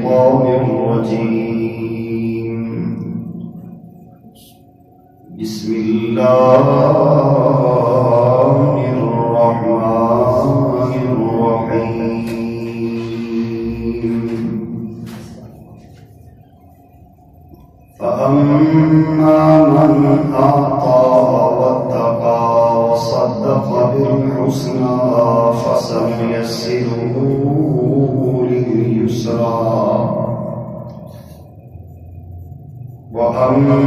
الشيطان الرجيم. بسم الله الرحمن الرحيم. فأما من أعطى واتقى وصدق بالحسنى فسنيسره لليسرى. وأما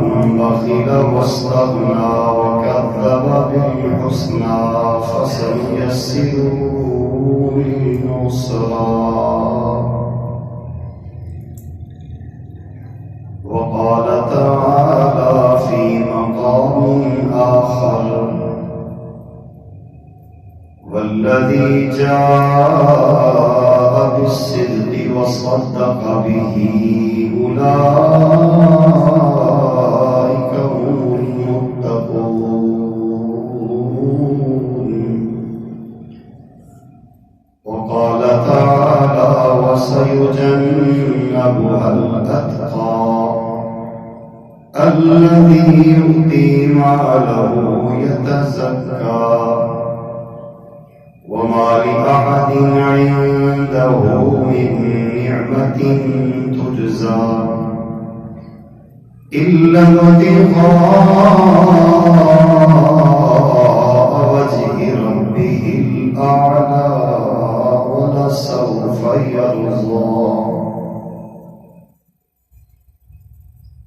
من بخل واستغنى وكذب بالحسنى فسنيسره للعسرى. وقال تعالى في مقام آخر: والذي جاء بالصدق وصدق به أولئك هم المتقون. وقال تعالى: وسيجنبها الأتقى الذي يؤتي ماله يتزكى وما لأحد عنده من نعمة تجزى إلا ابتغاء وجه ربه الأعلى ولسوف يرضى.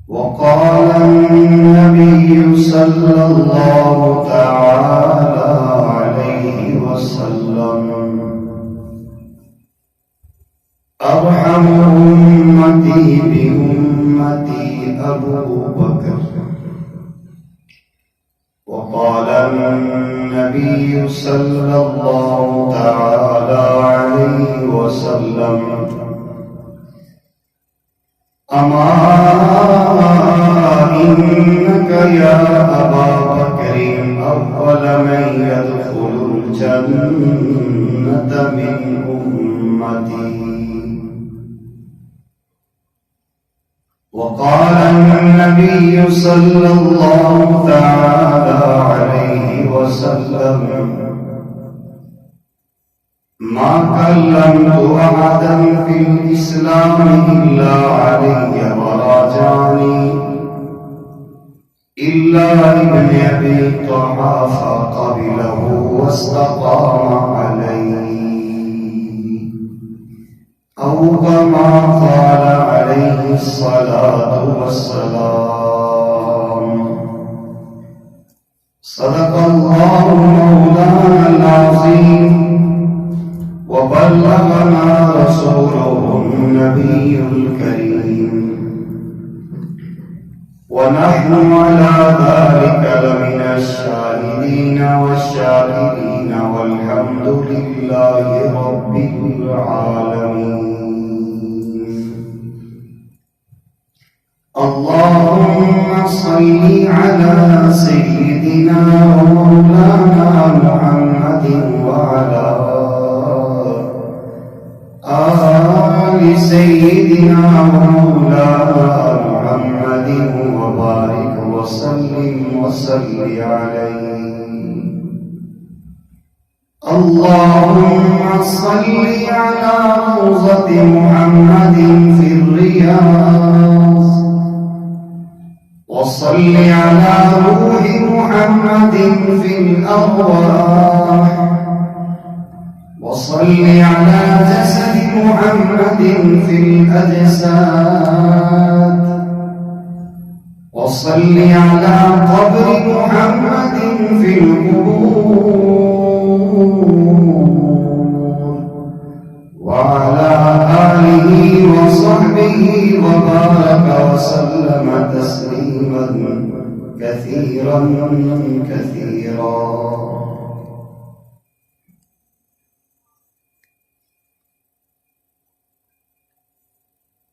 وقال النبي صلى الله تعالى عليه وسلم: أرحم أمتي بأمتي أبو بكر. وقال النبي صلى الله تعالى عليه وسلم: أما إنك يا أبا بكر أول من يدخل الجنة من أمتي. وقال النبي صلى الله تعالى عليه وسلم: ما كلمت أحدا في الإسلام إلا علي وراجعني إلا ابن أبي قحافة قبله واستقام عليه، أو كما قال عليه الصلاة والسلام. صدق الله مولانا العظيم وبلغنا رسوله النبي الكريم، ونحن على ذلك لمن الشاهدين والشاكرين والحمد لله رب العالمين. اللهم صل على سيدنا ومولانا محمد وعلى آل سيدنا ومولانا محمد وبارك وسلم وصل عليه. اللهم صل على روضة محمد في الرياض، وصل على روح محمد في الأرواح، وصل على جسد محمد في الأجساد، وصل على قبر محمد في القبور، وعلى آله وصحبه وبارك وسلم تسليما كثيرا كثيرا.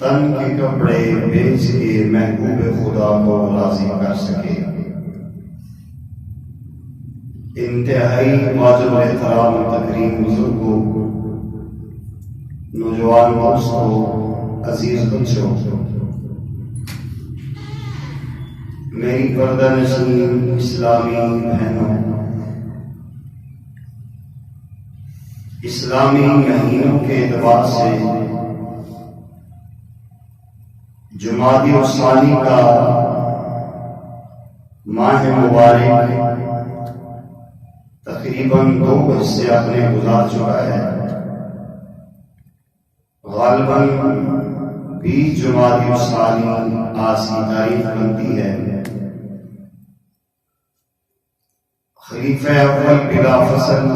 تن کے کپڑے بیچ کے محبوب خدا کو راضی کر سکے۔ انتہائی واجب احترام تکریم بزرگوں، نوجوان دوستوں، عزیز بچوں، میری پردہ نشین اسلامی بہنوں، اسلامی مہینوں کے اعتبار سے جمادی الثانی کا ماہ مبارک تقریباً 2 حصے اپنے گزار چکا ہے۔ غالباً 20 جمادی الثانی آج کی تاریخ بنتی ہے۔ خلیفہ اول بلا فصل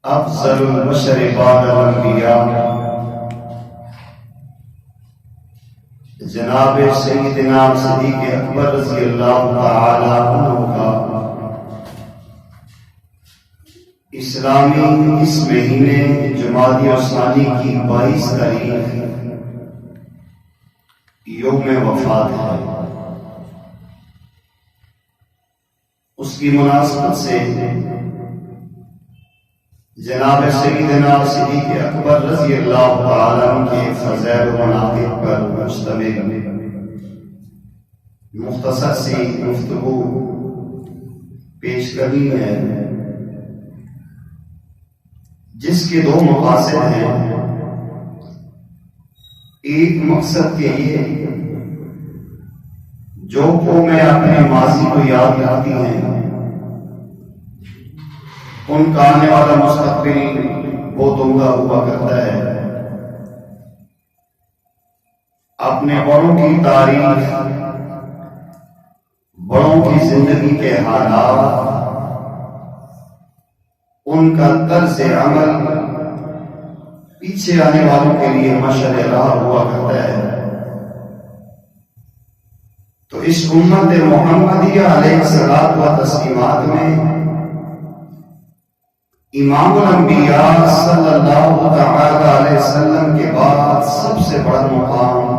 افضل البشر بعد الانبیاء جناب سیدنا صدیق اکبر رضی اللہ تعالی عنہ کا اسلامی اس مہینے جمادی الثانی کی 22 تاریخ یوم وفات ہے۔ اس کی مناسبت سے جناب سیدنا صدیق اکبر رضی اللہ تعالی عنہ کے فضائل و مناقب پر مشتمل مختصر سی گفتگو پیش کرنی ہے، جس کے 2 مقاصد ہیں۔ ایک مقصد کے لیے جو قومیں اپنے ماضی کو یاد رکھتی ہیں ان کا آنے والا مستقبل بہت عمدہ ہوا کرتا ہے۔ اپنے بڑوں کی تاریخ، بڑوں کی زندگی کے حالات، ان کا طرز عمل پیچھے آنے والوں کے لیے مشعل راہ ہوا کرتا ہے۔ تو اس امت محمدیہ علیہ الصلوۃ والتسلیمات میں امام الانبیاء صلی اللہ تعالی علیہ وسلم کے بعد سب سے بڑا مقام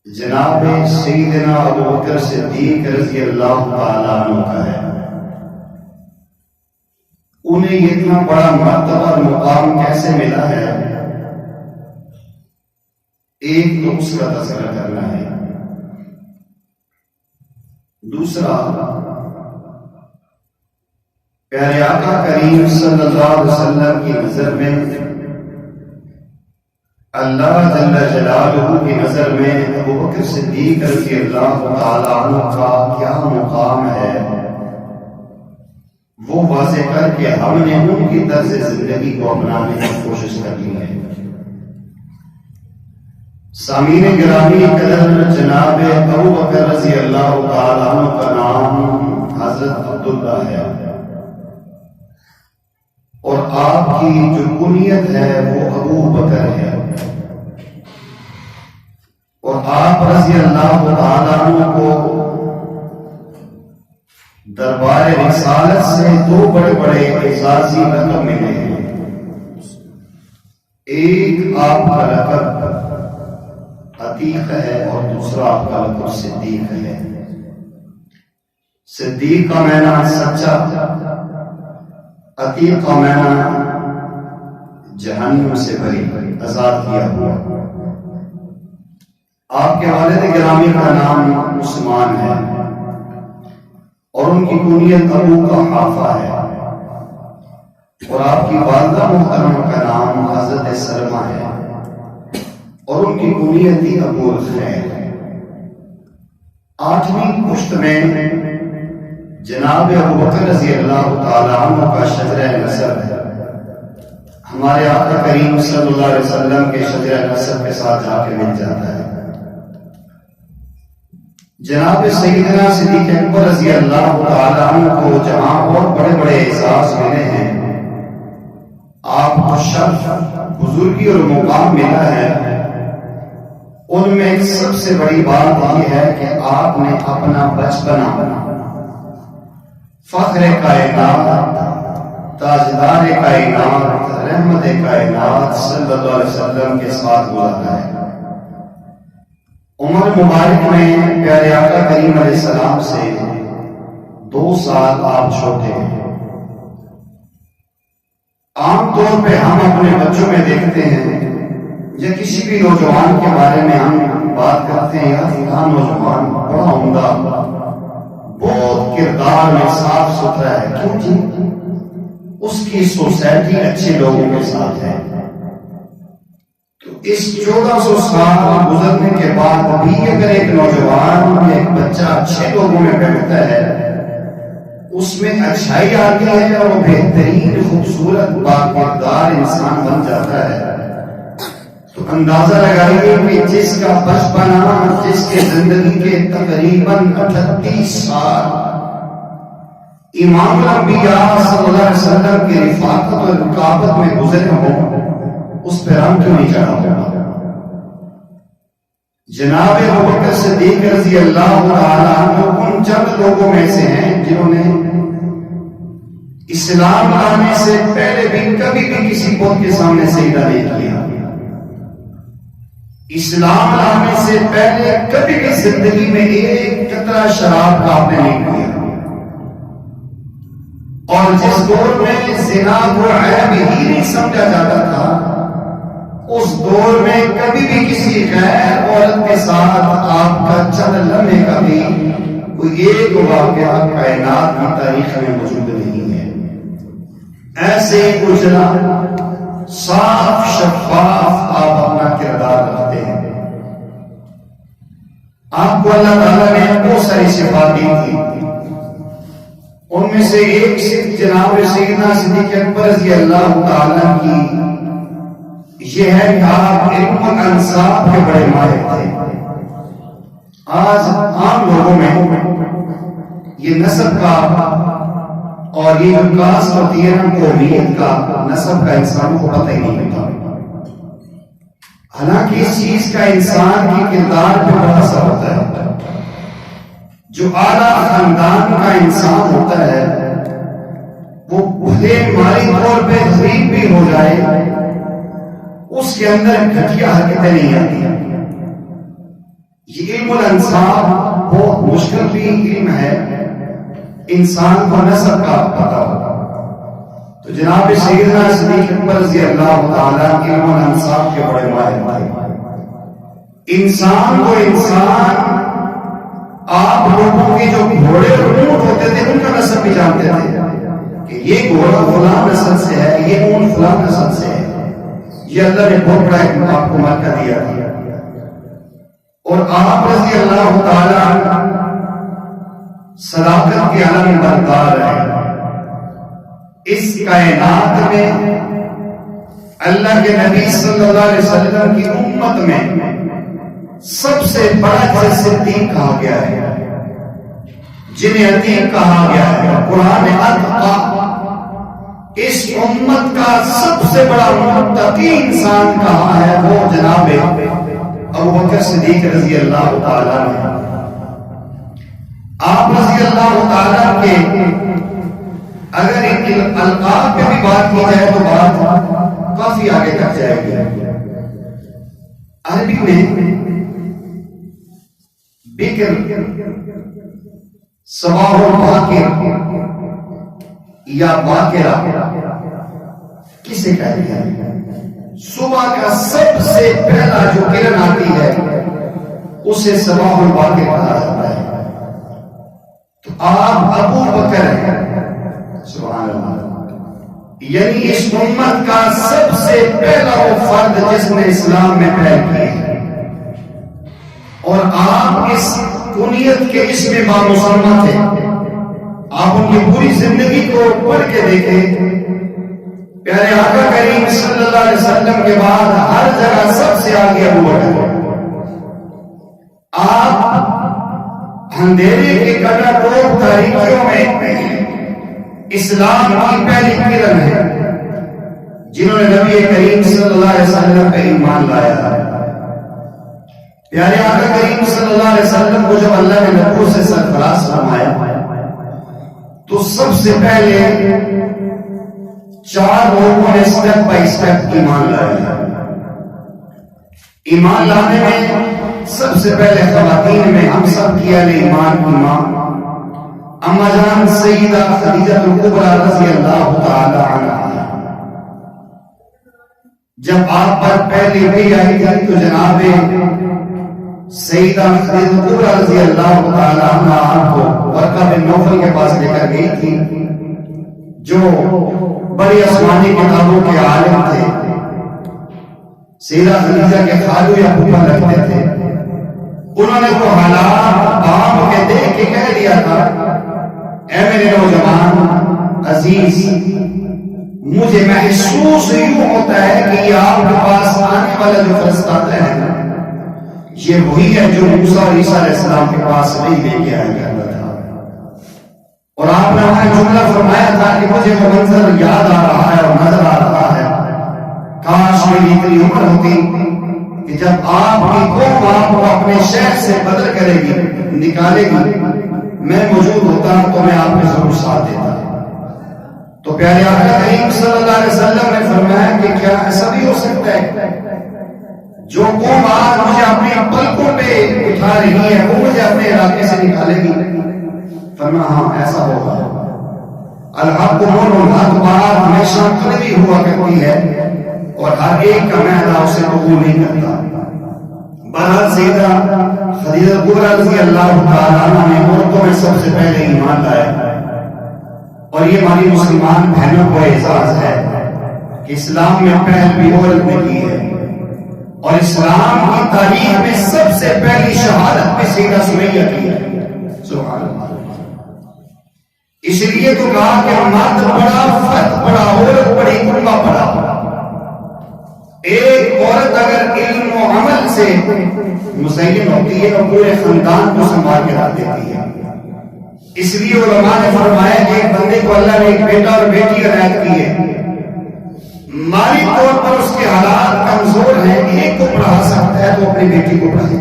جناب سیدنا ابوبکر صدیق رضی اللہ تعالی عنہ کا ہے۔ انہیں یہ اتنا بڑا مرتبہ مقام کیسے ملا ہے؟ ایک تو اس کا تذکرہ کرنا ہے، دوسرا پیارے آقا کریم صلی اللہ علیہ وسلم کی نظر میں، اللہ جل جلالہ کی نظر میں ابوبکر صدیق رضی اللہ تعالی عنہ کا کیا مقام ہے، وہ واضح کر کے ہم نے ان کی طرز زندگی کو اپنانے کی کوشش کرنی ہے۔ سامعین گرامی قدر، جناب ابوبکر رضی اللہ تعالی عنہ کا نام حضرت عبداللہ ہے، اور آپ کی جو کنیت ہے وہ ابو بکر ہے، اور آپ رضی اللہ تعالیٰ عنہ کو دربار رسالت سے 2 بڑے بڑے اعزازی لقب ملے ہیں۔ ایک آپ کا لقب عتیق ہے اور دوسرا آپ کا لقب صدیق ہے۔ صدیق کا معنی سچا، عتیق کا معنی جہنم سے بری، آزاد کیا ہوا۔ آپ کے والد گرامی کا نام عثمان ہے اور ان کی کنیت ابو قحافہ ہے، اور آپ کی والدہ محترمہ کا نام حضرت سلمہ ہے اور ان کی کنیت ابو الخیر ہے۔ 8ویں پشت میں جناب ابوبکر رضی اللہ تعالی عنہ کا شجرہ نسب ہے، ہمارے آقا کریم صلی اللہ علیہ وسلم کے شجرہ نسب کے ساتھ جا کے مل جاتا ہے۔ جناب سیدنا صدیق اکبر رضی اللہ تعالی عنہ کو جہاں بہت بڑے بڑے اعزاز ملے ہیں، آپ کو شرف، بزرگی اور مقام ملا ہے، ان میں سب سے بڑی بات یہ ہے کہ آپ نے اپنا بچپنا فخر کائنات تاجدار کائنات رحمت کائنات صلی اللہ علیہ وسلم کے ساتھ گزارا ہے۔ عمر مبارک میں پیارے آقا کریم علیہ السلام سے 2 سال آپ چھوٹے ہیں۔ عام طور پہ ہم اپنے بچوں میں دیکھتے ہیں یا کسی بھی نوجوان کے بارے میں ہم بات کرتے ہیں، یار نوجوان بڑا عمدہ، بہت کردار میں صاف ستھرا ہے، کیوں جی؟ اس کی سوسائٹی اچھے لوگوں کے ساتھ ہے۔ تو اس 1400 سال گزرنے کے بعد بھی اگر ایک نوجوان یا ایک بچہ اچھے لوگوں میں بیٹھتا ہے، اس میں اچھائی آتی ہے اور وہ بہترین خوبصورت باکردار انسان بن جاتا ہے۔ تو اندازہ لگائیے کہ جس کا بچپنا، جس کے زندگی کے تقریباً 38 سال امام الانبیاء صلی اللہ علیہ وسلم کی رفاقت اور رقابت میں گزرے ہوں، اس پہ رنگ کیوں نہیں چڑھا ہوگا؟ جناب ابوبکر صدیق رضی اللہ تعالیٰ عنہ ان چند لوگوں میں سے ہیں جنہوں نے اسلام لانے سے پہلے بھی کبھی بھی کسی بت کے سامنے سجدہ نہیں کیا۔ اسلام لانے سے پہلے کبھی بھی زندگی میں ایک قطرہ شراب کا آپ نے نہیں پیا، اور جس دور میں زنا کو عیب ہی نہیں سمجھا جاتا تھا، اس دور میں کبھی بھی کسی غیر عورت کے ساتھ آپ کا چند لمحے کا بھی کوئی ایک واقعہ کائنات کی تاریخ میں موجود نہیں ہے۔ ایسے اجلا صاف شفاف آپ اپنا کردار رکھتے ہیں۔ آپ کو اللہ تعالیٰ نے بہت ساری صفات دی تھی، ان میں سے ایک صرف جناب سیدنا صدیق اکبر رضی اللہ تعالیٰ کی یہ ہے کہ آپ علم و انصاف کے بڑے ماہر تھے۔ آج عام لوگوں میں یہ نسب کا اور یہ جو کاسٹ ہوتی ہے نا، قومیت کا، نسب کا انسان کو پتہ ہی نہیں ہوتا، حالانکہ اس چیز کا انسان کی کردار پہ بڑا اثر ہوتا ہے۔ جو اعلیٰ خاندان کا انسان ہوتا ہے وہ بھلے مالی طور پہ غریب بھی ہو جائے، اس کے اندر گھٹیا حرکتیں نہیں آتی۔ یہ علم الانصاب بہت مشکل بھی علم ہے، انسان کو نسب کا پتہ ہوگا۔ تو جناب سیدنا صدیق اکبر رضی اللہ تعالیٰ علم الانصاب کے بڑے ماہر تھے۔ انسان کو انسان، آپ لوگوں کے جو گھوڑے اور اونٹ ہوتے تھے ان کا نسب بھی جانتے تھے کہ یہ گھوڑا فلاں نسل سے ہے، یہ اونٹ فلاں نسل سے ہے۔ یہ اللہ نے بہت بڑا ایک آپ کو موقع دیا تھا، اور آپ رضی اللہ تعالیٰ صداقت کے عالم بردار ہے۔ اس کائنات میں اللہ کے نبی صلی اللہ علیہ وسلم کی امت میں سب سے بڑا جسے صدیق کہا گیا ہے، جنہیں عتیق کہا گیا ہے۔ قرآن اتقا اس امت کا سب سے بڑا متقی انسان کہا ہے، وہ جناب ابوبکر صدیق رضی اللہ تعالیٰ نے۔ آپ رضی اللہ تعالیٰ کے اگر ان القاب پہ بھی بات کی جائے تو بات کافی آگے تک جائے گی۔ عربی میں بکر، صباح الباکر یا باکرہ کسے کہتے ہیں؟ صبح کا سب سے پہلا جو کرن آتی ہے اسے صباح الباکر کہا جاتا ہے۔ تو آپ ابو بکر ہیں، سبحان اللہ، یعنی اس امت کا سب سے پہلا وہ فرد جس نے اسلام میں پہل کی ہے، اور آپ اس کنیت کے اس میں بامسمہ تھے۔ آپ ان کی پوری زندگی کو پڑھ کے دیکھیں، پیارے آقا کریم صلی اللہ علیہ وسلم کے بعد ہر جگہ سب سے آگے ابو بکر۔ آپ اندھیرے کے کٹا ٹوپ تاریکیوں میں اسلام کی پہلی کرن ہے، جنہوں نے نبی کریم صلی اللہ علیہ وسلم پہ ایمان لایا ہے۔ پیارے آقا کریم صلی اللہ علیہ وسلم کو جب اللہ نے نبوت سے سرفراز فرمایا تو سب سے پہلے 4 لوگوں نے اسٹیپ بائی اسٹیپ ایمان لایا. ایمان لانے میں سب سے پہلے خواتین میں ہم سب کی اہل ایمان کی ماں اما جان سیدہ خدیجہ کبریٰ رضی اللہ تعالی عنہا. جب آپ پر پہلی وحی آئی تھی تو جناب سیدہ خدیجہ کبریٰ رضی اللہ تعالی عنہا آپ کو ورقہ بن نوفل کے پاس لے کر گئی تھی جو بڑی آسمانی کتابوں کے عالم تھے. سیدہ خدیجہ کے خالو یا پھوپھا لگتے تھے. انہوں نے وہ حالات باپ کے دیکھ کے کہہ دیا تھا اے میرے نوجوان عزیز مجھے محسوس یوں ہوتا ہے کہ یہ آپ کے پاس آنے والا جو فرشتہ ہے یہ وہی ہے جو موسیٰ اور عیسیٰ علیہ السلام کے پاس نہیں لے کے آیا کرتا تھا. اور آپ نے وہاں جملہ فرمایا تھا کہ مجھے وہ منظر یاد آ رہا ہے اور نظر آ رہا ہے کاش میری اتنی عمر ہوتی کہ جب آپ کی قوم آپ کو اپنے شہر سے بدل کرے گی نکالے گی میں موجود ہوتا تو میں آپ کے ضرور ساتھ دیتا. تو پیارے آقا کریم صلی اللہ علیہ وسلم نے فرمایا کہ کیا ایسا بھی ہو سکتا ہے جو قوم آج مجھے اپنی پلکوں پہ اٹھا رہی ہے وہ مجھے اپنے علاقے سے نکالے گی؟ فرمایا ہاں ایسا ہوگا. الحق الحق بات ہمیشہ قلبی ہوا کرتی ہے اور ہر ایک کا معدہ اسے قبول نہیں کرتا. بہرحال سیدہ خدیجہ کبریٰ رضی اللہ تعالیٰ عنہا نے عورتوں میں سب سے پہلے ایمان لایا اور یہ ہماری مسلمان بہنوں کو اعزاز ہے کہ اسلام میں پہل بھی عورت نے کی ہے اور اسلام کی تاریخ میں سب سے پہلی شہادت میں سیدہ سمیہ کی ہے. سبحان اللہ. اس لیے تو کہا کہ مرد بڑا فرد بڑا عورت بڑی کنبہ بڑا. ایک عورت اگر علم و عمل سے مزین ہوتی ہے اور پورے خاندان کو سنبھال کے رکھ دیتی ہے. اس لیے علماء نے فرمایا کہ ایک بندے کو اللہ نے ایک بیٹا اور بیٹی عنایت کی ہے مالی طور پر اس کے حالات کمزور ہیں ایک کو پڑھا سکتا ہے تو اپنی بیٹی کو پڑھائے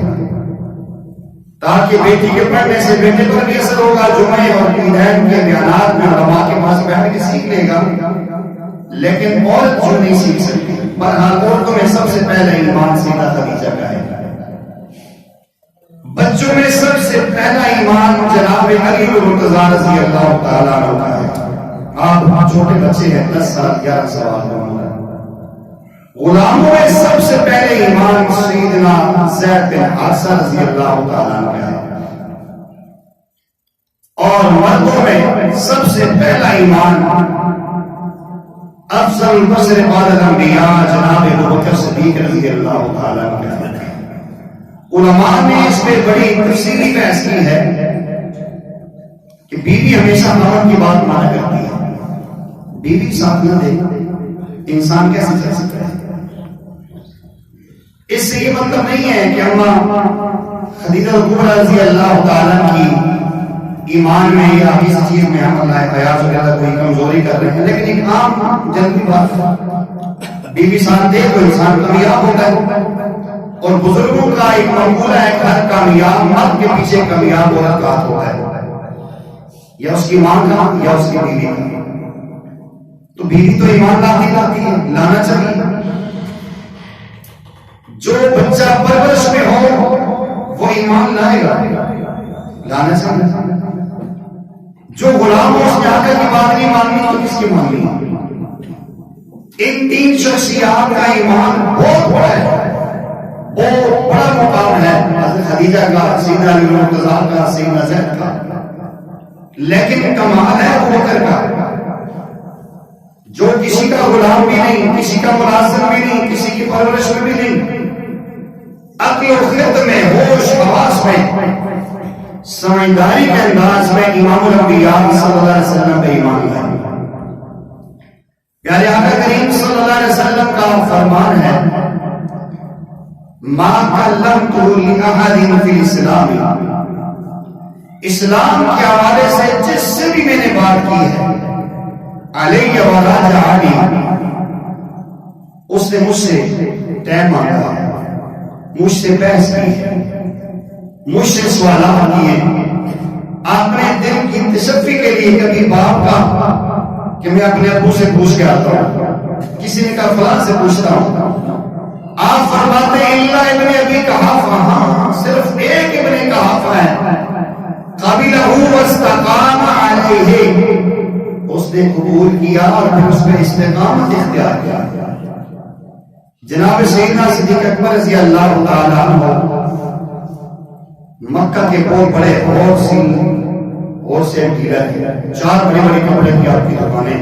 تاکہ بیٹی کے پڑھنے سے بیٹے پر بھی اثر ہوگا. جمعے اور عیدین کے بیانات میں علماء کے پاس بیٹھ کے سیکھ لے گا لیکن عورت جو نہیں سیکھ سکتی. بہرحال عورتوں میں سب سے پہلے ایمان سیدہ خدیجہ کا ہے. بچوں میں سب سے پہلا ایمان جناب علی مرتضیٰ رضی اللہ تعالیٰ عنہ کا ہے. آپ چھوٹے بچے ہیں 10 سال 11 سال میں. غلاموں میں سب سے پہلے ایمان سیدنا زید بن حارثہ رضی اللہ تعالیٰ عنہ کا ہے. اور مردوں میں سب سے پہلا ایمان افضل البشر بعد الانبیاء جناب ابوبکر صدیق رضی اللہ تعالیٰ عنہ کا ہے. علماء نے اس میں بڑی تفصیلی بحث کی ہے کہ بیوی ہمیشہ مرد کی بات مانا کرتی ہے. بیوی ساتھ نہ دے انسان کیسے چل سکتا ہے؟ اس سے یہ مطلب نہیں ہے کہ اما خدیجہ کبریٰ رضی اللہ تعالیٰ کی ایمان میں یا کسی چیز میں ہم اللہ حیات وغیرہ کوئی کمزوری کر رہے ہیں. لیکن ایک عام جنگی بات ہے بیوی ساتھ دے تو انسان کامیاب ہوتا ہے. اور بزرگوں کا ایک مقولہ ہے کہ ہر کامیاب مرد کے پیچھے کامیاب عورت کا ہاتھ ہوتا ہے یا اس کی ماں کا یا اس کی بیوی کا. تو بیوی تو ایمان لاتی ہے لانا چاہیے. جو بچہ پرورش میں ہو وہ ایمان لائے گا لانا چاہیے. جو غلام ہو اس نے آقا کی بات نہیں ماننی تو کس کی ماننی؟ ان 3 شخصیات کا ایمان بہت بڑا ہے بہت بڑا مقام ہے. حضرت خدیجہ کا سیدنا علی مرتضیٰ کا سیدنا زید کا. لیکن کمال ہے ابو بکر کا جو کسی کا غلام بھی نہیں کسی کا ملازم بھی نہیں کسی کی پرورش میں بھی نہیں. عقل و خرد میں ہوش حواس میں سمجھداری کے انداز میں امام الانبیاء صلی اللہ علیہ وسلم پہ ایمان لائے. پیارے آقا کریم صلی اللہ علیہ وسلم کا فرمان ہے ما کلمت لأحد فی الاسلام. اسلام کے حوالے سے جس سے بھی میں نے بات کی ہے علیہ وراجعانی اس نے مجھ سے ٹائم مانگا مجھ سے بحث کی ہے مجھ سے سوالات کیے. اپنے دل کی تشفی کے لیے کبھی باپ کا کہ میں اپنے ابو سے پوچھ کے آتا ہوں، کسی نے کہا فلاں سے پوچھتا ہوں، آپ فرماتے ہیں الا ابن ابی قحافہ، ہاں صرف ایک ابن قحافہ ہے، قبلہ واستقام علیہ، اس نے قبول کیا اور پھر اس پہ استقامت اختیار کیا۔ جناب سیدنا صدیق اکبر رضی اللہ تعالی عنہ مکہ کے بہت بڑے ہول سیل ڈیلر ہیں، 4 بڑی بڑی کپڑے کی آپ کی دکانیں۔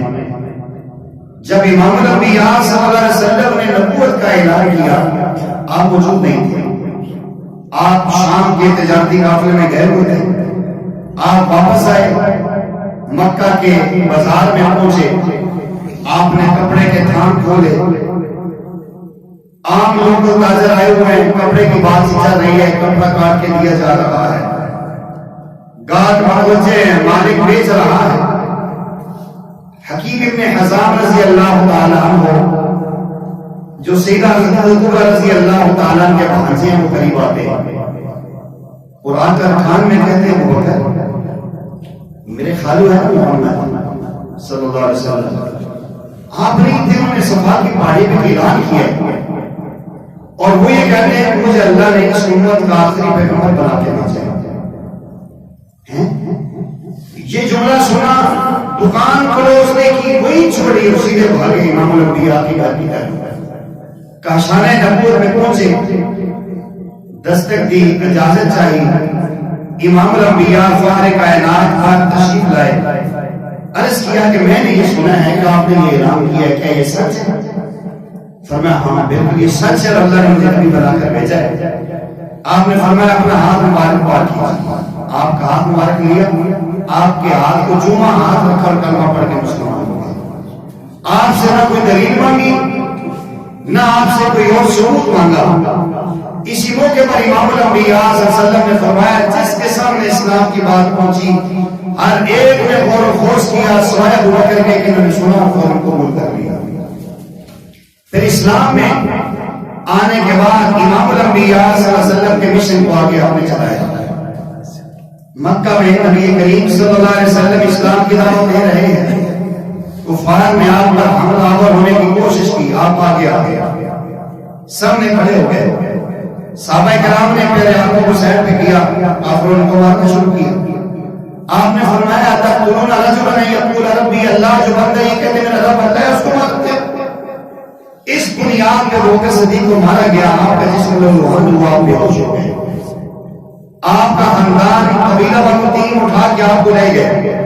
جب امام الانبیاء صلی اللہ علیہ وسلم نے نبوت کا اعلان کیا، آپ موجود نہیں تھے، آپ شام کے تجارتی قافلے میں گئے ہوئے تھے، آپ واپس آئے، مکہ کے بازار میں پہنچے، آپ نے کپڑے کے تھان کھولے، عام لوگ تو تاجر آئے ہوئے ہیں، کپڑے کی بات چل رہی ہے، کپڑا کاٹ کے دیا جا رہا ہے، گاہک متوجہ ہیں، مالک بیچ رہا ہے۔ حکیم ابن حزام رضی اللہ تعالی عنہ جو سیدہ حضرت رضی اللہ تعالیٰ کے بھانجے ہیں وہ قریب آتے ہیں، قرآن کا رکھان میں کہتے ہیں وہ میرے خالو ہے محمد صلی اللہ علیہ وسلم، آپ نہیں تھے، انہوں نے صفا کی پہاڑی پہ اعلان کیا اور وہ یہ کہتے ہیں کہ مجھے اللہ نے اس امت کا آخری پیغمبر بنا کے بھیجا ہے۔ یہ جملہ سنا، دکان کلوز نے کی، وہی چھوڑی اور سیدھے بھاگے امام الانبیاء کی گاڑی طرف، کاشانہ نبوت میں پہنچے، دستک دی، اجازت چاہیے، امام الانبیاء فخر کائنات پر تشریف لائے، عرض کیا کہ میں نے یہ سنا ہے کہ آپ نے یہ اعلان کیا ہے، کیا یہ سچ ہے؟ فرمایا ہاں بالکل یہ سچ ہے، اللہ نے مجھے نبی بنا کر بھیجا ہے۔ آپ نے فرمایا اپنا ہاتھ مبارک پار کیا، آپ کا ہاتھ مبارک لیا، آپ کے ہاتھ کو جمعہ ہاتھ رکھ کر کلمہ پڑھ کے مسلمان ہو گئے۔ آپ سے نہ کوئی دلیل مانگی، نہ آپ سے کوئی اور ثبوت مانگا۔ اسی موقع پر امام الانبیاء صلی اللہ علیہ وسلم نے فرمایا جس کے سامنے اسلام کی بات پہنچی ہر ایک نے غور و خوض کیا، سوائے ابو بکر کے کہ انہوں نے سنا اور فوراً قبول کر لیا۔ پھر اسلام میں آنے کے بعد امام الانبیاء صلی اللہ علیہ وسلم کے مشن کو آگے آپ نے چلایا۔ مکہ میں نبی کریم صلی اللہ علیہ وسلم اسلام کی دعوت دے رہے ہیں، کفار نے آپ پر حملہ آور ہونے کی کوشش کی، آپ آگے آ گئے، سب نے کھڑے ہو گئے، صحابہ کرام نے پہلے ہاتھوں کو سائڈ پہ کیا، کافروں نے کو مارنا شروع کیا۔ آپ نے فرمایا تقتلون رجلا یقول ربی اللہ، جو بندہ یہ کہتے میرا رب اللہ ہے اس کو مارتے۔ اس بنیاد پہ ابوبکر صدیق کو مارا گیا، آپ کا جسم لہو ہوا، آپ بے ہوش ہو گئے، آپ کا خاندان قبیلہ بنو تیم اٹھا کے آپ کو لے گئے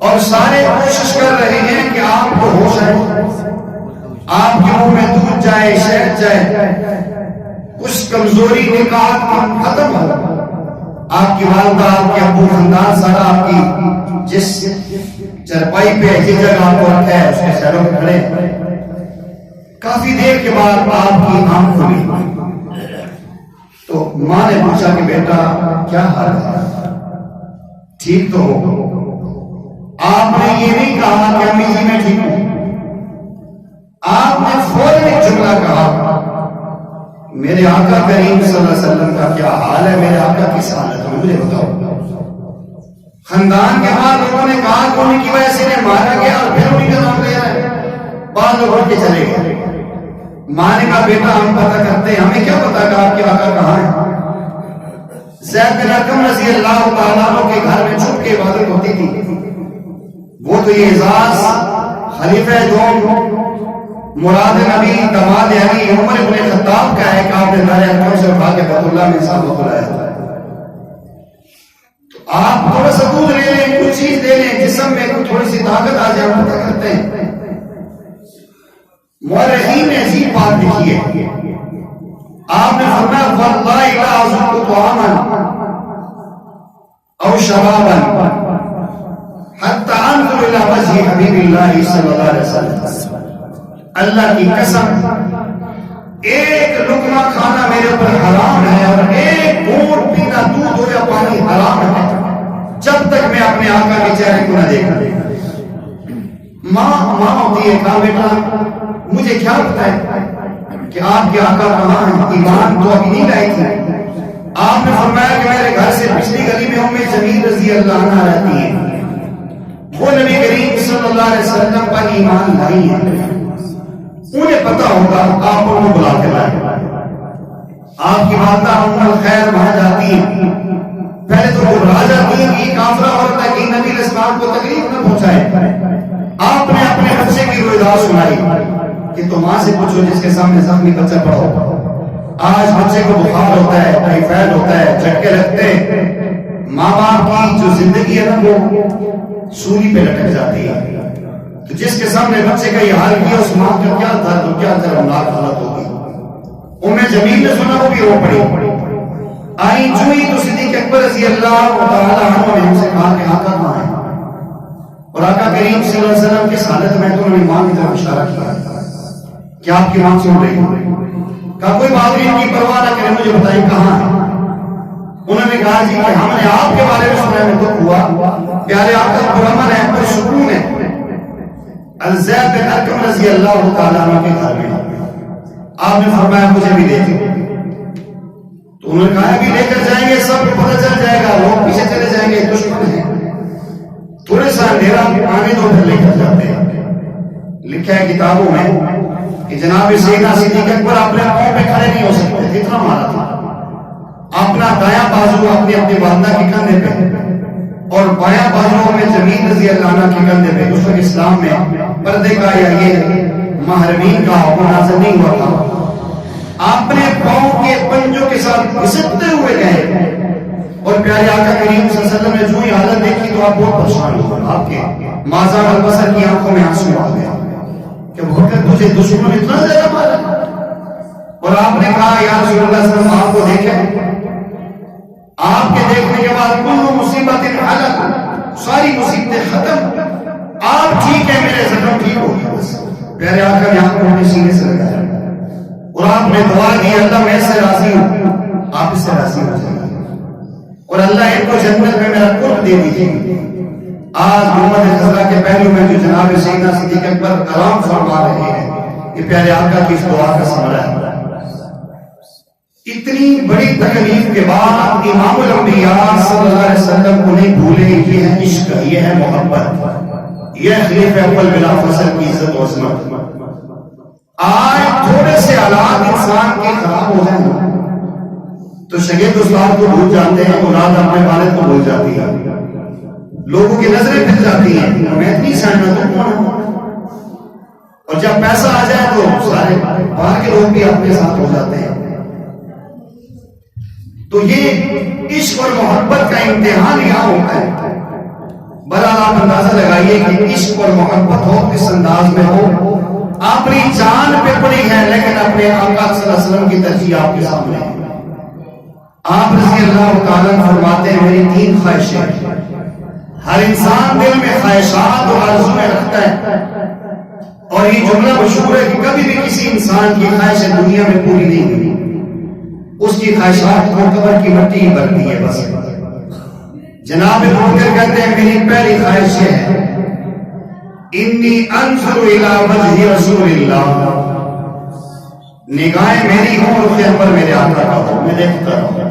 اور سارے کوشش کر رہے ہیں کہ آپ کو ہوش آئے، آپ کے منہ میں دودھ جائے، شہد جائے، کچھ کمزوری نکاح ختم ہو، آپ کی والدہ، آپ کے ابو، خاندان سارا آپ کی جس چرپائی پہ جس جگہ آپ کو رکھا ہے اس کے سیروں میں کھڑے۔ کافی دیر کے بعد آپ کی آنکھ کھلی تو ماں نے پوچھا کہ بیٹا کیا حال ہے، ٹھیک تو ہو؟ آپ نے یہ نہیں کہا کہ امی جی میں ٹھیک ہوں، آپ نے فوراً ایک جملہ کہا میرے آقا کریم صلی اللہ علیہ وسلم کا کیا حال ہے، میرے آقا کی حالت ہے مجھے بتاؤ۔ خاندان کے بعد لوگوں نے کہا کہ ان کی وجہ سے انہیں مارا گیا اور پھر انہیں کا نام لے رہا ہے، بعد لوگ اٹھ کے چلے گئے۔ ماں نے کہا بیٹا ہم پتہ کرتے ہیں، ہمیں کیا پتا کہ آپ کے آقا کہاں ہے۔ زید بن ارقم رضی اللہ تعالیٰ عنہ کے گھر میں چھپ کے عبادت ہوتی تھی، وہ تو یہ اعزاز خلیفہ دوم مراد نبی دماد علی عمر بن خطاب کا ہے کہ آپ نے دار ارقم سے اٹھا کے بیت اللہ میں انسان کو بلایا تھا۔ تو آپ تھوڑا سا دودھ لے لیں، کچھ چیز دے لیں، جسم میں تھوڑی سی طاقت آ جائے، پتہ کرتے ہیں۔ مورخین نے عجیب بات لکھی ہے، آپ نے فرمایا واللہ لا اذوق طعاما او شرابا حتی انظر الى وجه حبیب اللہ صلی اللہ علیہ وسلم، اللہ کی قسم ایک لقمہ کھانا میرے اوپر حرام ہے اور ایک گھونٹ پینا دودھ ہو یا پانی حرام ہے جب تک میں اپنے آقا کے چہرے کو نہ دیکھوں۔ ماں ہوتی ہے، کہا بیٹا مجھے کیا پتا ہے کہ آپ کے آقا کہاں ہیں، ایمان تو ابھی نہیں لائی تھی۔ آپ نے فرمایا کہ میرے گھر سے پچھلی گلی میں ام جمیل رضی اللہ عنہا رہتی ہیں، وہ نبی کریم صلی اللہ علیہ وسلم پر ایمان لائی ہیں، انہیں پتا ہوگا آپ ان کو بلا کے لائیں۔ آپ کی ماتا ام الخیر وہاں جاتی ہیں، پہلے تو گھبرا جاتی ہیں کہ کافرہ عورت ہے کہ نبی علیہ السلام کو تکلیف نہ پہنچائے۔ آپ نے اپنے بچے کی رویداد سنائی کہ تم ماں سے پوچھو جس کے سامنے زخمی بچہ پڑا ہو، آج بچے کو بخار ہوتا ہے، ٹائیفائڈ ہوتا ہے، جھٹکے لگتے ہیں، ماں باپ کی جو زندگی ہے نا وہ سولی پہ لٹک جاتی ہے۔ تو جس کے سامنے بچے کا یہ حال کیا، اس ماں کا کیا درد اور کیا دردناک حالت ہوگی۔ ام جمیل نے سنا، وہ بھی رو پڑی، آئی جو ہی تو صدیق اکبر رضی اللہ تعالی عنہ نے ان سے کہا کہ آقا کہاں ہے، اور آقا کریم صلی اللہ علیہ وسلم کی حالت میں تو انہوں نے ماں کی طرف اشارہ کیا کہ آپ کی ماں سن رہی ہے۔ کہا کوئی بات نہیں، ان کی پرواہ نہ کریں، مجھے بتائیں کہاں ہے۔ انہوں نے کہا جی کہ ہم نے آپ کے بارے میں سنا ہے، میں دکھ ہوا، پیارے آقا پرامن ہے، پر سکون ہے، زید بن ارقم رضی اللہ تعالیٰ عنہ کے گھر میں۔ آپ نے فرمایا مجھے بھی لے جائیں، تو انہوں نے کہا بھی لے کر جائیں گے، سب کو پتہ چل جائے گا، لوگ پیچھے چلے جائیں گے، دشمن ہیں، تھوڑے سا اندھیرا آنے دو پھر لے کر جاتے ہیں۔ لکھا ہے کتابوں میں کہ جناب سیدنا صدیق اکبر اپنے پاؤں پہ کھڑے نہیں ہو سکتے تھے، اتنا مارا تھا۔ اپنا دایاں بازو اپنی والدہ کے کندھے پہ اور بایاں بازو میں جمیل رضی اللہ عنہ کے کندھے پہ۔ اس وقت اسلام میں پردے کا یا یہ محرمین کا حکم نازل نہیں ہوا تھا۔ اپنے پاؤں کے پنجوں کے ساتھ گھسٹتے ہوئے گئے، اور پیارے آقا کریم صلی اللہ علیہ وسلم نے جو ہی حالت دیکھی تو آپ بہت پریشان ہوئے۔ آپ کے مازا البصر کی آنکھوں میں آنسو آ گیا کہ بھوکر تجھے دشمن اتنا زیادہ مارا، اور آپ نے کہا یا رسول اللہ صلی اللہ علیہ وسلم آپ کو دیکھیں۔ آپ کے دیکھنے کے بعد کل مصیبت حلت، ساری مصیبتیں ختم، آپ ٹھیک ہے، میرے زخم ٹھیک ہو گیا۔ بس پیارے آقا نے آپ کو اپنے سینے سے لگایا اور آپ نے دعا دی اللہ میں اس سے راضی ہوں، آپ اس سے راضی ہو جائیں، اور اللہ ان کو جنت میں میرا قرب دے دیجیے۔ آج محمد خزرہ کے پہلو میں جو جناب سیدنا صدیق اکبر کلام فرما رہے ہیں، یہ پیارے آقا کی اس دعا کا ثمرہ ہے۔ اتنی بڑی تکلیف کے بعد امام الانبیاء صلی اللہ علیہ وسلم کو نہیں بھولے، یہ ہے عشق، یہ ہے محبت، یہ خلیفہ اول بلا فصل کی عزت و عظمت۔ آج تھوڑے سے حالات انسان کے خراب ہو جائیں تو شاگرد استاد کو بھول جاتے ہیں، اولاد اپنے والد کو بھول جاتی ہے، لوگوں کی نظریں پھر جاتی ہیں، میں اتنی سائنہ تو کون ہوں، اور جب پیسہ آ جائے تو سارے باہر کے لوگ بھی اپنے ساتھ ہو جاتے ہیں۔ تو یہ عشق اور محبت کا امتحان یہاں ہوتا ہے۔ بہرحال آپ اندازہ لگائیے کہ عشق اور محبت ہو کس انداز میں ہو، اپنی جان پہ پڑی ہے لیکن اپنے آقا صلی اللہ علیہ وسلم کی ترجیح آپ کے سامنے ہے۔ آپ رضی اللہ تعالیٰ فرماتے ہیں میری 3 خواہشیں، ہر انسان دل میں خواہشات اور آرزویں رکھتا ہے، اور یہ جملہ مشہور ہے کہ کبھی بھی کسی انسان کی خواہش دنیا میں پوری نہیں ہوئی، اس کی خواہشات کو قبر کی مٹی ہی بھرتی ہے۔ بس جناب ابوبکر کہتے ہیں میری پہلی خواہش یہ ہے انی انظر الی وجہ رسول اللہ، نگاہیں میری ہوں اور خیر پر میرے آقا کا ہو، میں دیکھتا رہوں،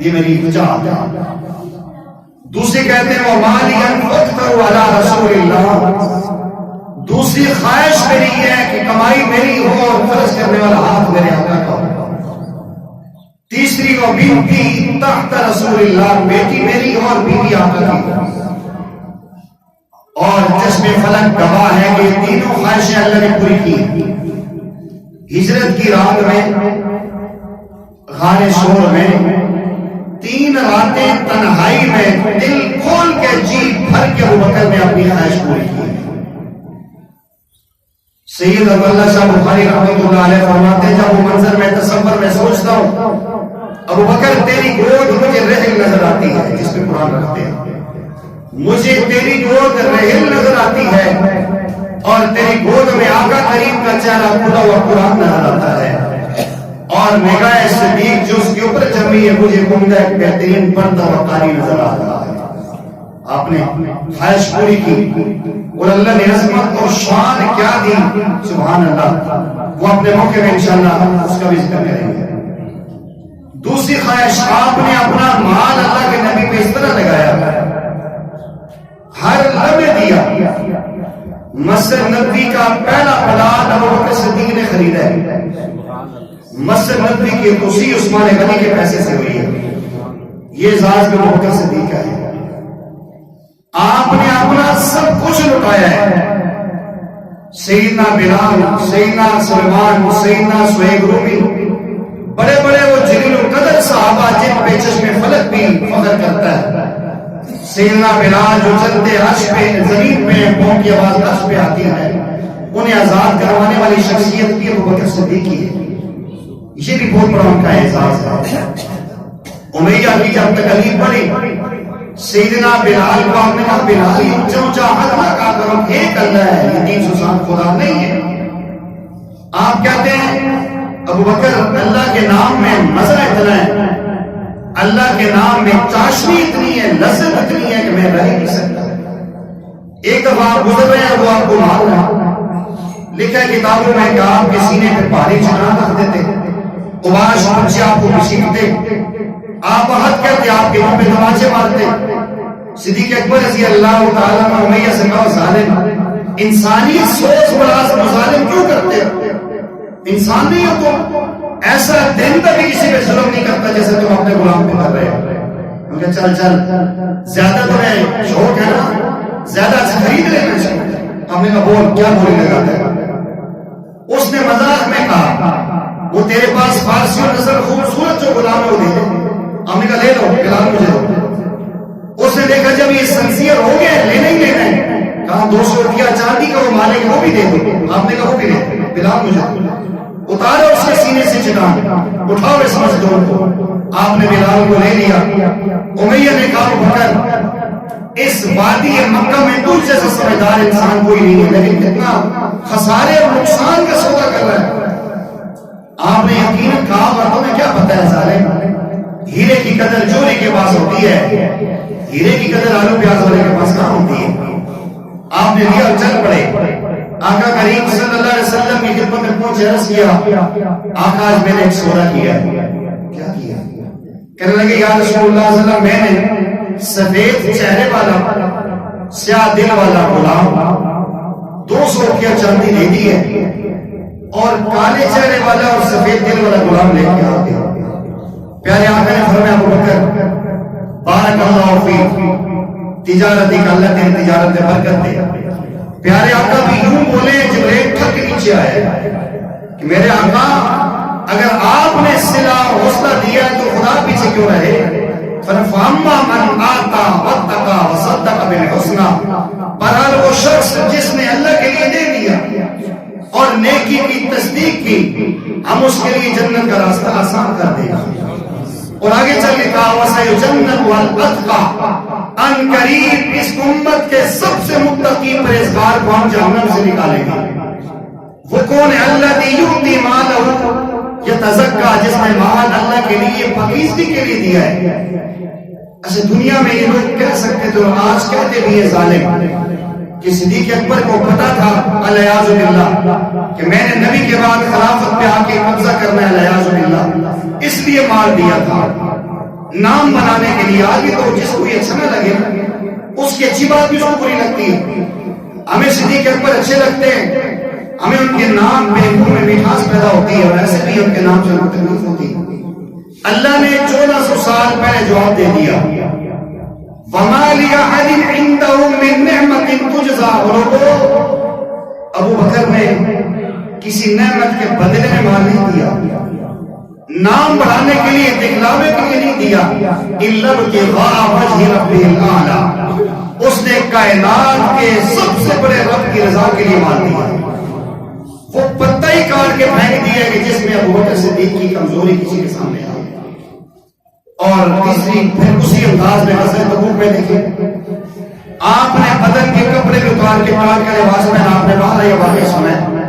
یہ میری چاہت ہے۔ دوسری کہتے ہیں ومالی انفقت علی رسول اللہ، دوسری خواہش میری یہ ہے کہ کمائی میری ہو اور خرچ کرنے والا ہاتھ میرے آقا کا ہو۔ تیسری و بنتی تحت رسول اللہ، بیٹی میری ہو اور بیوی آقا کی ہو۔ اور چشم فلک گواہ ہے کہ یہ تینوں خواہشیں اللہ نے پوری کی۔ ہجرت کی رات میں غار شور میں 3 راتیں تنہائی میں دل کھول کے جی بھر کے ابوبکر نے اپنی خواہش پوری کی۔ سید عبداللہ شاہ بخاری رحمۃ اللہ علیہ فرماتے ہیں جب وہ منظر میں تصور میں سوچتا ہوں ابوبکر تیری گود مجھے رحل نظر آتی ہے، جس پہ قرآن رکھتے ہیں، مجھے تیری گود رحل نظر آتی ہے اور تیری گود میں آقا کریم کا چہرہ کھلا ہوا قرآن نظر آتا ہے، اور نگاہ صدیق جو اس کے اوپر جمی ہے مجھے عمدہ ایک بہترین پردہ و قاری نظر آ رہا ہے۔ آپ نے خواہش پوری کی اور اللہ نے عظمت اور شان کیا دی، سبحان اللہ، وہ اپنے موقع میں انشاءاللہ اس کا بھی ذکر کریں گے۔ دوسری خواہش، آپ نے اپنا مال اللہ کے نبی پہ اس طرح لگایا ہر لمحے دیا. مسجد نبوی کا پہلا پلاٹ ابو بکر صدیق نے خریدا ہے. مسجد نبوی کی توسیع عثمان غنی کے پیسے سے ہوئی ہے. یہ اعزاز ابو بکر صدیق کا ہے. آپ نے اپنا سب کچھ لٹایا ہے. سیدنا بلال، سیدنا سلمان، سیدنا سہیب رومی، بڑے بڑے وہ جلیل القدر صحابہ جن پہ چشم فلک بھی فخر کرتا ہے. سیدنا بلال جو چلتے عرش پہ زمین پہ پاؤں کی آواز عرش پہ آتی ہے، انہیں آزاد کروانے والی شخصیت بھی ابو بکر صدیق کی ہے. یہ بھی بہت بڑا ان کا اعزاز ہے. امیہ کی جب تکلیف پڑی سیدنا بلال کو آپ نے کہا بلال اونچا اونچا حق نہ کہا کرو، ایک اللہ ہے، یہ 360 خدا نہیں ہے. آپ کہتے ہیں ابو بکر اللہ کے نام میں مزہ اتنا ہے، اللہ کے نام میں چاشنی اتنی ہے، لذت اتنی ہے کہ میں رہ نہیں سکتا. ایک دفعہ آپ گزر رہے ہیں وہ آپ کو مار رہا ہے. لکھا ہے کتابوں میں کہ آپ کے سینے پہ پانی چڑھا رکھ دیتے، قماش بچے آپ کو گھسیٹتے، آپ عہد کرتے، آپ کے منہ پہ تماچے مارتے. صدیق اکبر رضی اللہ تعالیٰ عنہ امیہ سے کہا ظالم، انسانی سوچ بڑا ظالم کیوں کرتے ہو؟ انسان نہیں ہو تم، ایسا دن تک بھی کسی پہ ظلم نہیں کرتا جیسے تم اپنے غلام پہ کر رہے ہو. کیونکہ چل زیادہ تمہیں شوق ہے نا، زیادہ خرید لینا چاہیے. ہم نے کہا بول کیا بولنے لگا ہے. اس نے مذاق میں کہا وہ تیرے پاس فارسی اور نسل خوبصورت جو غلام ہے وہ دے دے. ہم نے کہا لے لو، بلال مجھے دو. اس نے دیکھا جب یہ سنسیئر ہو گیا لینا ہی لینا ہے، کہا 200 روپیہ چاندی کا وہ مالک وہ بھی دے دو. آپ نے کہا وہ بھی دے دو. بلال مجھے اتارو اس کے سینے سے چٹان، اٹھاؤ اس مزدور کو. آپ نے بلال کو لے لیا. امیہ نے کہا بکر اس وادی مکہ میں تجھ جیسا سمجھدار انسان کوئی نہیں ہے، لیکن کتنا خسارے اور نقصان کا سودا کر رہا ہے. آپ نے یقیناً کہا تمہیں کیا پتہ ہے ظالم، ہیرے کی قدر چوری کے پاس ہوتی ہے، ہیرے کی قدر آلو پیاز والے کے پاس کہاں ہوتی ہے. آپ نے لیا چل پڑے. آقا کریم صلی اللہ علیہ وسلم کی خدمت میں پہنچے، عرض کیا آقا آج میں نے ایک سودا کیا. کیا کیا؟ کہنے لگے یا رسول اللہ صلی اللہ علیہ وسلم میں نے سفید چہرے والا سیاہ دل والا غلام 200 روپیہ چاندی دے دی ہے، اور کالے چہرے والا اور سفید دل والا غلام لے کے آ گیا. پیارے آقا نے فرمایا ابو بکر بارک اللہ فیک، تجارت کا اللہ تیری تجارت میں برکت دے. پیارے آقا بھی یوں بولے جبریل ٹھک کے نیچے آئے کہ میرے آقا اگر آپ نے صلہ حوصلہ دیا ہے تو خدا پیچھے کیوں رہے. فَأَمَّا مَنْ آتَى وَاتَّقَى وَصَدَّقَ بِالْحُسْنَى، بہرحال وہ شخص جس نے اللہ کے لیے دے دیا اور نیکی کی تصدیق کی، ہم اس کے لیے جنت کا راستہ آسان کر دیں گے. اور آگے چل کے کہا وَسَيُجَنَّبُهَا الْأَتْقَى، ان قریب اس امت کے سب سے متقی پرہیزگار کو ہم جہنم سے نکالیں گے. وہ کون ہے؟ الذی یؤتی مالہ یتزکا، جس نے مال اللہ کے لیے پاکیزگی کے لیے دیا ہے. اچھا دنیا میں یہ لوگ کہہ سکتے تھے اور آج کہتے بھی یہ ظالم کہ صدیق اکبر کو پتا تھا الیاذ باللہ کہ میں نے نبی کے بعد خلافت پہ آ کے قبضہ کرنا ہے، الیاذ باللہ، اس لیے مال دیا تھا نام بنانے کے لیے. آگے تو جس کو یہ اچھا نہ لگے اس کی اچھی بات بھی اس کو بری لگتی ہے. ہمیں صدیق اکبر اچھے لگتے ہیں، ہمیں ان کے نام پہ منہ میں مٹھاس پیدا ہوتی ہے، اور ایسے بھی ان کے نام سے ہمیں تکلیف ہوتی ہے. اللہ نے 1400 سال پہلے جواب دے دیا وَمَا لِأَحَدٍ عِندَهُ مِن نِعْمَةٍ تُجْزَىٰ. ابو بکر نے کسی نعمت کے بدلے میں مال نہیں دیا، نام بڑھانے کے لیے، دکھلاوے کے لیے نہیں دیا. إِلَّا ابْتِغَاءَ وَجْهِ رَبِّهِ الْأَعْلَىٰ، اس نے کائنات کے سب سے بڑے رب کی رضا کے لیے مال دیا. وہ پتہ ہی کاٹ کے پھینک دیا کہ جس میں ابو بکر صدیق کی کمزوری کسی کے سامنے آئی. اور تیسری پھر اسی انداز میں غزوہ تبوک میں دیکھیں آپ نے بدن کے کپڑے اتار کے پاک کا لباس پہنا. آپ نے باہر یہ واقعہ سنا ہے.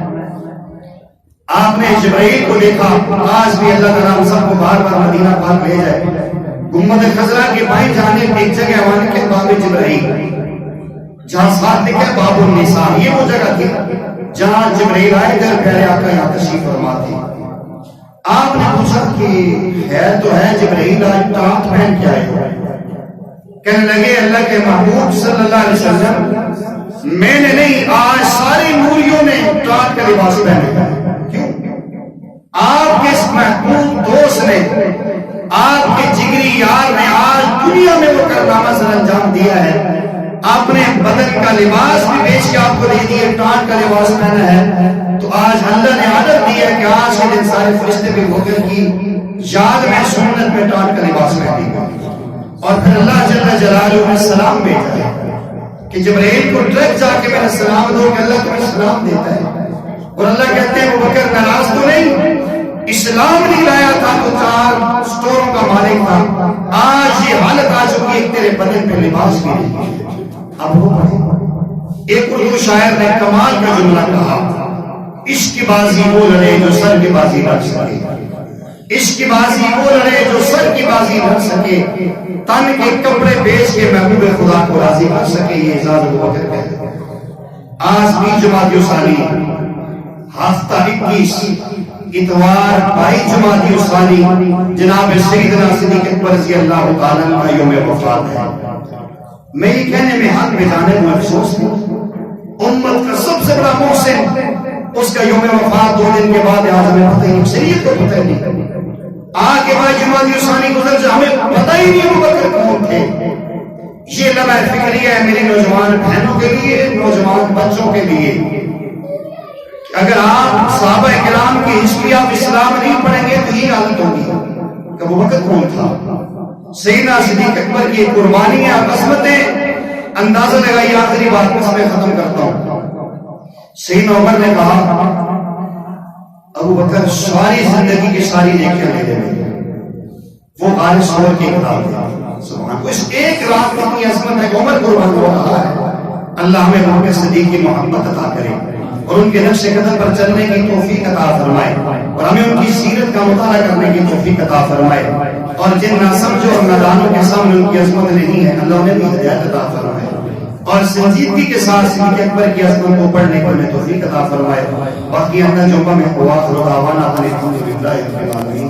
آپ نے جبرائیل کو دیکھا. آج بھی اللہ تعالیٰ ہم سب کو بار بار مدینہ پاک لے جائے. گنبد خضرا کے بائیں جانب ایک جگہ وہاں کے باب جبرائیل، جہاں ساتھ لکھا باب النساء، یہ وہ جگہ تھی جہاں جبرائیل آئے در پیارے آقا یہاں تشریف فرما تھی. آپ نے پوچھا کہ ہے تو ہے جبرائیل آج ٹانٹ پہن کے آئے ہو؟ کہنے لگے اللہ کے محبوب صلی اللہ علیہ وسلم میں نے نہیں، آج ساری نوریوں نے ٹاٹ کا لباس پہنے. کیوں؟ آپ کے اس محبوب دوست نے، آپ کے جگری یار نے آج دنیا میں وہ کارنامہ سر انجام دیا ہے. آپ نے بدن کا لباس بھی بیچ کے آپ کو دے دیے، ٹاٹ کا لباس پہنا ہے. تو آج اللہ نے عادت دی ہے کہ آج کے دن سارے فرشتے بھی بکر کی یاد میں سنت میں ٹاٹ کا لباس پہنے گا. اور پھر اللہ جل جلالہ نے سلام بھیجا ہے کہ جبرائیل کو ڈائریکٹ جا کے میرا سلام دو کہ اللہ تمہیں سلام دیتا ہے. اور اللہ کہتے ہیں ابو بکر ناراض تو نہیں، اسلام نہیں لایا تھا تو 4 سٹوروں کا مالک تھا، آج یہ حالت آ چکی ہے تیرے بدن پہ لباس بھی نہیں. اب وہ پڑھے، ایک اردو شاعر نے کمال کا جملہ کہا، عشق کی بازی وہ لڑے جو سر کی بازی لڑ سکے، عشق کی بازی وہ لڑے جو سر کی بازی لڑ سکے، تن کے کپڑے بیچ کے محبوب خدا کو راضی کر سکے. یہ اعزاز ابو بکر کا ہے. آج 20 جمادی الثانی ہفتہ 21 اتوار 22 جمادی الثانی جناب سیدنا صدیق اکبر رضی اللہ تعالیٰ عنہ کا یوم وفات ہے. میں یہ کہنے میں حق بجانے میں افسوس ہوں، امت کا سب سے بڑا محسن اس کا یوم وفات 2 دن کے بعد آج ہمیں پتہ ہی نہیں، شریعت کو پتہ ہی نہیں. آگے بعد جمادی الثانی گزر جا ہمیں پتہ ہی نہیں ابو بکر کون تھے. یہ لمحہ فکریہ ہے میری نوجوان بہنوں کے لیے، نوجوان بچوں کے لیے. اگر آپ صحابہ کرام کی ہسٹری آف اسلام نہیں پڑھیں گے تو یہ حالت ہوگی کہ ابو بکر کون تھا. سیدنا صدیق اکبر کی قربانیاں، قسمتیں، اندازہ لگائی. آخری بات اس میں ختم کرتا ہوں. سیدنا عمر نے کہا ابو بکر ساری زندگی کی ساری نیکیاں لے لے، وہ غالب سور کی کتاب ہے. سبحان، اس ایک رات میں اتنی عظمت ہے کہ عمر قربان ہو رہا ہے. اللہ ہمیں ابو بکر صدیق کی محبت عطا کرے اور ان کے نقش قدم پر چلنے کی توفیق عطا فرمائے اور ہمیں ان کی سیرت کا مطالعہ کرنے کی توفیق عطا فرمائے. اور جن ناسمجھوں اور نادانوں کے سامنے ان کی عظمت نہیں ہے اللہ انہیں بھی ہدایت عطا فرمائے اور سنجیدگی کے ساتھ صدیق اکبر کی عظمت کو پڑھنے کو ہمیں توفیق عطا فرمائے. باقی اندر جمعہ میں ہوا خدا وانا الحمدللہ رب العالمین.